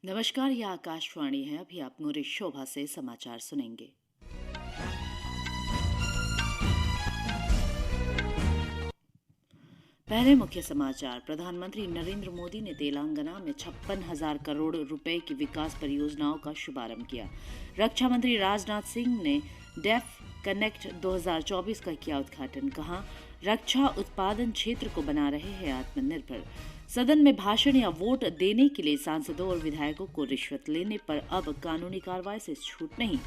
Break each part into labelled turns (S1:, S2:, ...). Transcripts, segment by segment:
S1: नमस्कार, यह आकाशवाणी है। अभी आप नूर शोभा से समाचार सुनेंगे। पहले मुख्य समाचार। प्रधानमंत्री नरेंद्र मोदी ने तेलंगाना में 56,000 करोड़ रुपए की विकास परियोजनाओं का शुभारंभ किया। रक्षा मंत्री राजनाथ सिंह ने डेफ कनेक्ट 2024 का किया उद्घाटन। कहा, रक्षा उत्पादन क्षेत्र को बना रहे हैं आत्मनिर्भर। सदन में भाषण या वोट देने के लिए सांसदों और विधायकों को रिश्वत लेने पर अब कानूनी कार्रवाई से छूट नहीं।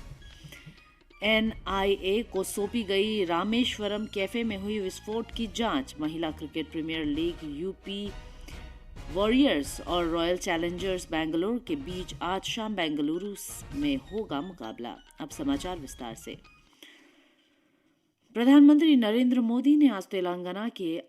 S1: एनआईए को सौंपी गई रामेश्वरम कैफे में हुई विस्फोट की जांच। महिला cricket premier league UP warriors और रॉयल चैलेंजर्स बेंगलुरु के बीच आज शाम बेंगलुरु में होगा मुकाबला। अब समाचार विस्तार से। प्रधानमंत्री नरेंद्र मोदी ने आज तेलंगाना के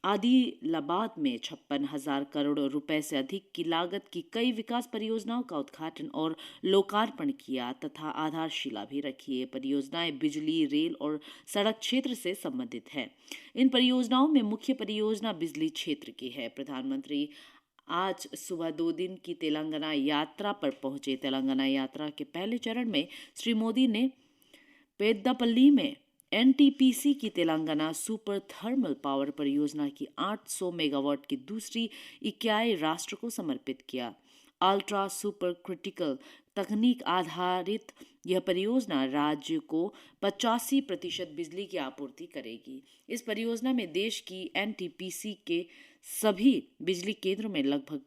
S1: आदिलाबाद में 56,000 करोड़ रुपए से अधिक की लागत की कई विकास परियोजनाओं का उद्घाटन और लोकार्पण किया तथा आधारशिला भी रखी। ये परियोजनाएं बिजली, रेल और सड़क क्षेत्र से संबंधित हैं। इन परियोजनाओं में मुख्य परियोजना बिजली क्षेत्र की है। प्रधानमंत्री आज सुबह 2 दिन की तेलंगाना यात्रा पर पहुंचे। तेलंगाना यात्रा के पहले चरण में श्री मोदी ने पेद्दापल्ली में एनटीपीसी की तेलंगाना सुपर थर्मल पावर परियोजना की 800 मेगावाट की दूसरी इकाई राष्ट्र को समर्पित किया। अल्ट्रा सुपर क्रिटिकल तकनीक आधारित यह परियोजना राज्य को 85% बिजली की आपूर्ति करेगी। इस परियोजना में देश की एनटीपीसी के सभी बिजली केंद्रों में लगभग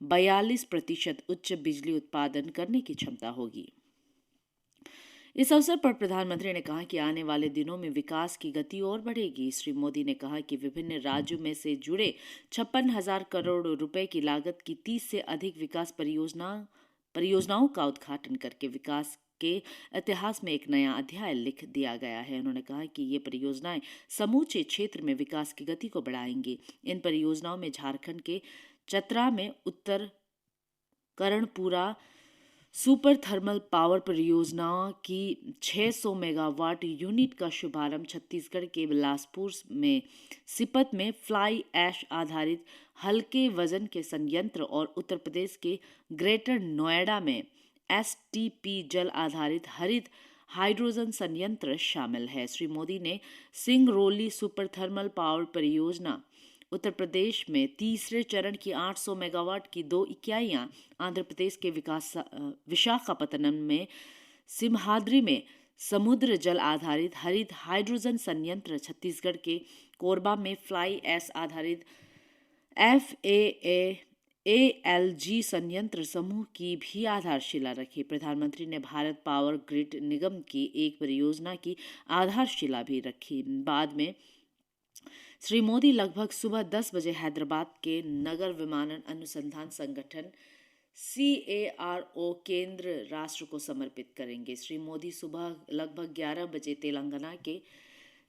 S1: 42% उच्च बिजली उत्पादन करने की क्षमता होगी। इस अवसर पर प्रधानमंत्री ने कहा कि आने वाले दिनों में विकास की गति और बढ़ेगी। श्री मोदी ने कहा कि विभिन्न राज्यों में से जुड़े 56,000 करोड़ रुपए की लागत की 30 से अधिक विकास परियोजनाओं का उद्घाटन करके विकास के इतिहास में एक नया अध्याय लिख दिया गया है। उन्होंने कहा कि ये परियोजनाएं समूचे क्षेत्र में विकास की गति को बढ़ाएंगी। इन परियोजनाओं में झारखंड के चतरा में उत्तर कर्णपुरा सुपर थर्मल पावर परियोजना की 600 मेगावाट यूनिट का शुभारंभ, छत्तीसगढ़ के बिलासपुर में सिपत में फ्लाई ऐश आधारित हल्के वजन के संयंत्र और उत्तर प्रदेश के ग्रेटर नोएडा में एसटीपी जल आधारित हरित हाइड्रोजन संयंत्र शामिल है। श्री मोदी ने सिंगरौली सुपर थर्मल पावर परियोजना, उत्तर प्रदेश में तीसरे चरण की 800 मेगावाट की 2 इकाइयां, आंध्र प्रदेश के विशाखापत्तनम में सिमहाद्री में समुद्र जल आधारित हरित हाइड्रोजन संयंत्र, छत्तीसगढ़ के कोरबा में फ्लाई ऐश आधारित FAALG संयंत्र समूह की भी आधारशिला रखी। प्रधानमंत्री ने भारत पावर ग्रिड निगम की एक परियोजना की आधारशिला भी रखी। बाद में श्री मोदी लगभग सुबह 10 बजे हैदराबाद के नगर विमानन अनुसंधान संगठन CARO केंद्र राष्ट्र को समर्पित करेंगे। श्री मोदी सुबह लगभग 11 बजे तेलंगाना के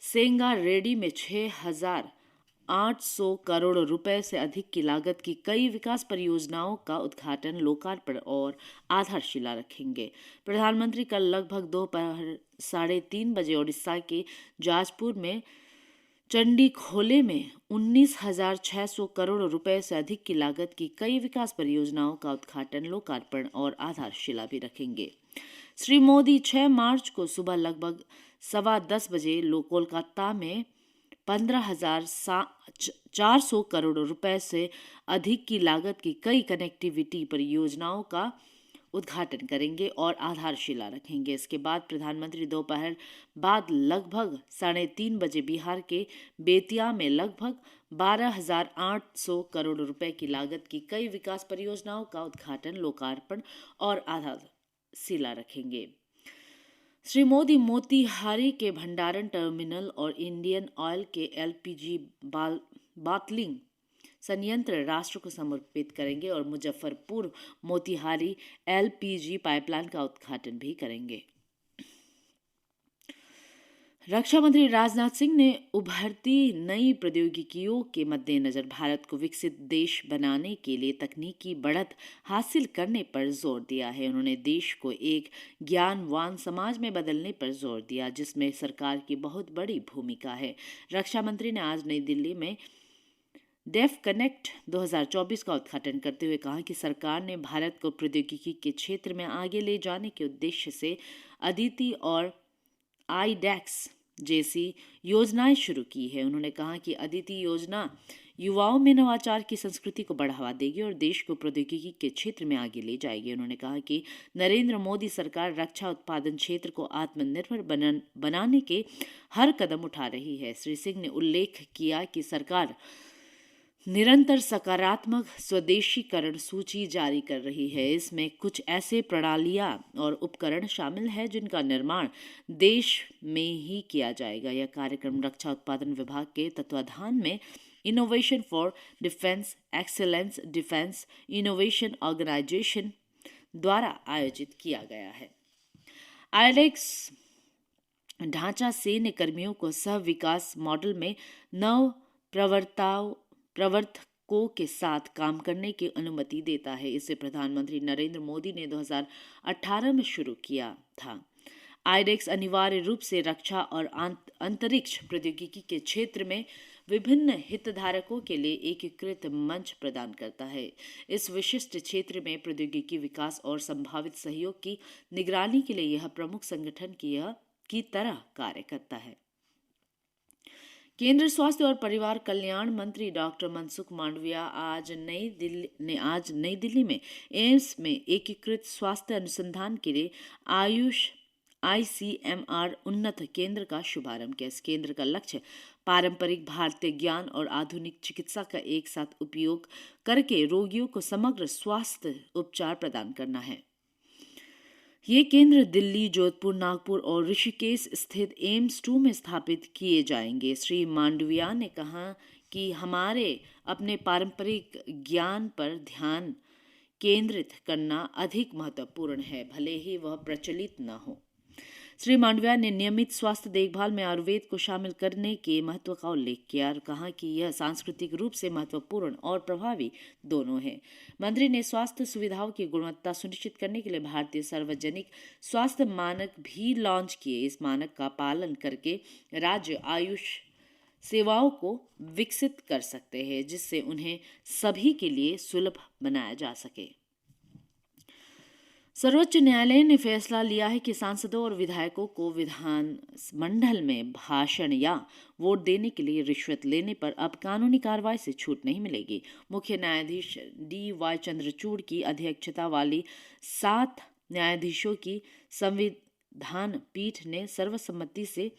S1: सेंगारेड्डी में 6,800 करोड़ रुपए से अधिक की लागत की कई विकास परियोजनाओं का उद्घाटन, लोकार्पण और आधारशिला रखेंगे। प्रधानमंत्री कल लगभग दोपहर 3:30 बजे ओडिशा के जाजपुर में चंडीखोले में 19,600 करोड़ रुपए से अधिक की लागत की कई विकास परियोजनाओं का उद्घाटन, लोकार्पण और आधारशिला भी रखेंगे। श्री मोदी 6 मार्च को सुबह लगभग 10:15 बजे कोलकाता में 15,400 करोड़ रुपए से अधिक की लागत की कई कनेक्टिविटी परियोजनाओं का उद्घाटन करेंगे और आधारशिला रखेंगे। इसके बाद प्रधानमंत्री दोपहर बाद लगभग 3:30 बजे बिहार के बेतिया में लगभग 12,800 करोड़ रुपए की लागत की कई विकास परियोजनाओं का उद्घाटन, लोकार्पण और आधारशिला रखेंगे। श्री मोदी मोतीहारी के भंडारण टर्मिनल और इंडियन ऑयल के LPG बाटलिंग संयंत्र राष्ट्र को समर्पित करेंगे और मुजफ्फरपुर मोतीहारी LPG पाइपलाइन का उद्घाटन भी करेंगे। रक्षा मंत्री राजनाथ सिंह ने उभरती नई प्रौद्योगिकियों के मद्देनजर भारत को विकसित देश बनाने के लिए तकनीकी बढ़त हासिल करने पर जोर दिया है। उन्होंने देश को एक ज्ञानवान समाज में बदलने पर जोर दिया, जिसमें सरकार की बहुत बड़ी भूमिका है। रक्षा मंत्री ने आज नई दिल्ली में डेफ कनेक्ट 2024 का उद्घाटन करते हुए कहा कि सरकार ने भारत को प्रौद्योगिकी के क्षेत्र में आगे ले जाने के उद्देश्य से अदिति और आईडेक्स जैसी योजनाएं शुरू की है। उन्होंने कहा कि अदिति योजना युवाओं में नवाचार की संस्कृति को बढ़ावा देगी और देश को प्रौद्योगिकी के क्षेत्र में आगे ले जाएगी। उन्होंने कहा कि नरेंद्र मोदी सरकार रक्षा उत्पादन क्षेत्र को आत्मनिर्भर बनाने के हर कदम उठा रही है। श्री सिंह ने उल्लेख किया कि सरकार निरंतर सकारात्मक स्वदेशीकरण सूची जारी कर रही है। इसमें कुछ ऐसे प्रणालियां और उपकरण शामिल हैं जिनका निर्माण देश में ही किया जाएगा। यह कार्यक्रम रक्षा उत्पादन विभाग के तत्वाधान में innovation for defence excellence defence innovation organisation द्वारा आयोजित किया गया है। आईडेक्स ढांचा सैन्य कर्मियों को सह विकास मॉडल में नव प्रवर्तकों के साथ काम करने की अनुमति देता है। इसे प्रधानमंत्री नरेंद्र मोदी ने 2018 में शुरू किया था। आईडेक्स अनिवार्य रूप से रक्षा और अंतरिक्ष प्रौद्योगिकी के क्षेत्र में विभिन्न हितधारकों के लिए एकीकृत मंच प्रदान करता है। इस विशिष्ट क्षेत्र में प्रौद्योगिकी विकास और संभावित सहयोग की निगरानी के लिए यह प्रमुख संगठन की तरह कार्य करता है। केंद्रीय स्वास्थ्य और परिवार कल्याण मंत्री डॉक्टर मनसुख मांडविया आज नई दिल्ली में एम्स में एकीकृत स्वास्थ्य अनुसंधान के लिए आयुष ICMR उन्नत केंद्र का शुभारंभ किया। इस केंद्र का लक्ष्य पारंपरिक भारतीय ज्ञान और आधुनिक चिकित्सा का एक साथ उपयोग करके रोगियों को समग्र स्वास्थ्य उपचार प्रदान करना है। ये केंद्र दिल्ली, जोधपुर, नागपुर और ऋषिकेश स्थित एम्स 2 में स्थापित किए जाएंगे। श्री मांडविया ने कहा कि हमारे अपने पारंपरिक ज्ञान पर ध्यान केंद्रित करना अधिक महत्वपूर्ण है, भले ही वह प्रचलित न हो। श्री मांडविया ने नियमित स्वास्थ्य देखभाल में आयुर्वेद को शामिल करने के महत्व का उल्लेख किया और कहा कि यह सांस्कृतिक रूप से महत्वपूर्ण और प्रभावी दोनों है। मंत्री ने स्वास्थ्य सुविधाओं की गुणवत्ता सुनिश्चित करने के लिए भारतीय सार्वजनिक स्वास्थ्य मानक भी लॉन्च किए। इस मानक का पालन करके राज्य आयुष सेवाओं को विकसित कर सकते हैं, जिससे उन्हें सभी के लिए सुलभ बनाया जा सके। सर्वोच्च न्यायालय ने फैसला लिया है कि सांसदों और विधायकों को विधानमंडल में भाषण या वोट देने के लिए रिश्वत लेने पर अब कानूनी कार्रवाई से छूट नहीं मिलेगी। मुख्य न्यायाधीश DY चंद्रचूड़ की अध्यक्षता वाली 7 न्यायाधीशों की संविधान पीठ ने सर्वसम्मति से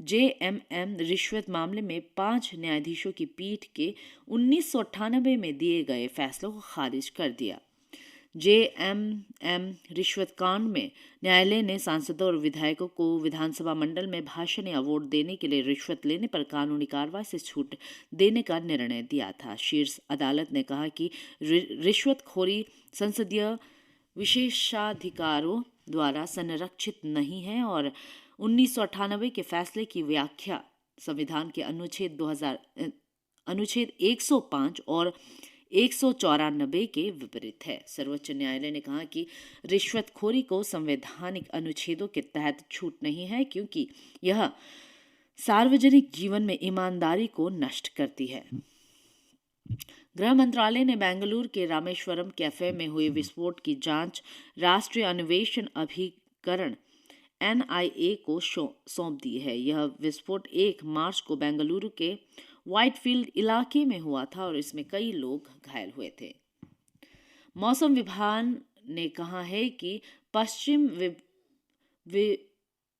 S1: JMM रिश्वत मामले में 5 न्यायाधीशों की पीठ के 1998 में दिए गए फैसलों को खारिज कर दिया। JMM रिश्वत कांड में न्यायालय ने सांसदों और विधायकों को विधानसभा मंडल में भाषण या वोट देने के लिए रिश्वत लेने पर कानूनी कार्रवाई से छूट देने का निर्णय दिया था। शीर्ष अदालत ने कहा कि रिश्वतखोरी संसदीय विशेषाधिकारों द्वारा संरक्षित नहीं है और 1998 के फैसले की व्याख्या संविधान के अनुच्छेद 105 और 194 के विपरीत है। सर्वोच्च न्यायालय ने कहा कि रिश्वतखोरी को संवैधानिक अनुच्छेदों के तहत छूट नहीं है, क्योंकि यह सार्वजनिक जीवन में ईमानदारी को नष्ट करती है। गृह मंत्रालय ने बेंगलुरु के रामेश्वरम कैफे में हुए विस्फोट की जांच राष्ट्रीय अन्वेषण अभिकरण NIA को सौंप दी है। यह विस्फोट 1 मार्च को बेंगलुरु के व्हाइटफील्ड इलाके में हुआ था और इसमें कई लोग घायल हुए थे। मौसम विभाग ने कहा है कि पश्चिम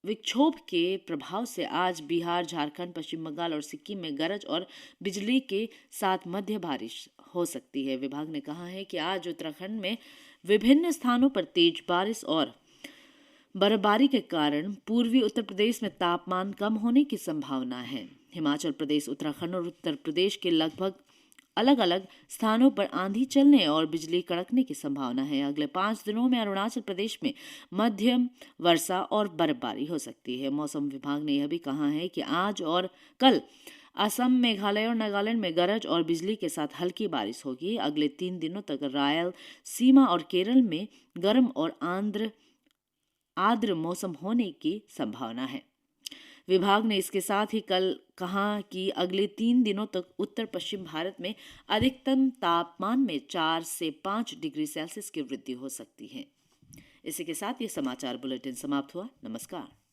S1: विक्षोभ के प्रभाव से आज बिहार, झारखंड, पश्चिम बंगाल और सिक्किम में गरज और बिजली के साथ मध्य बारिश हो सकती है। विभाग ने कहा है कि आज उत्तराखंड में विभिन्न स्थानों पर तेज बारिश और बर्फबारी के कारण पूर्वी उत्तर प्रदेश में तापमान कम होने की संभावना है। हिमाचल प्रदेश, उत्तराखंड और उत्तर प्रदेश के लगभग अलग अलग स्थानों पर आंधी चलने और बिजली कड़कने की संभावना है। अगले 5 दिनों में अरुणाचल प्रदेश में मध्यम वर्षा और बर्फबारी हो सकती है। मौसम विभाग ने यह भी कहा है कि आज और कल असम, मेघालय और नागालैंड में गरज और बिजली के साथ हल्की बारिश होगी। अगले 3 दिनों तक रायल सीमा और केरल में गर्म और आर्द्र मौसम होने की संभावना है। विभाग ने इसके साथ ही कल कहा कि अगले 3 दिनों तक उत्तर पश्चिम भारत में अधिकतम तापमान में 4 से 5 डिग्री सेल्सियस की वृद्धि हो सकती है। इसी के साथ ये समाचार बुलेटिन समाप्त हुआ। नमस्कार।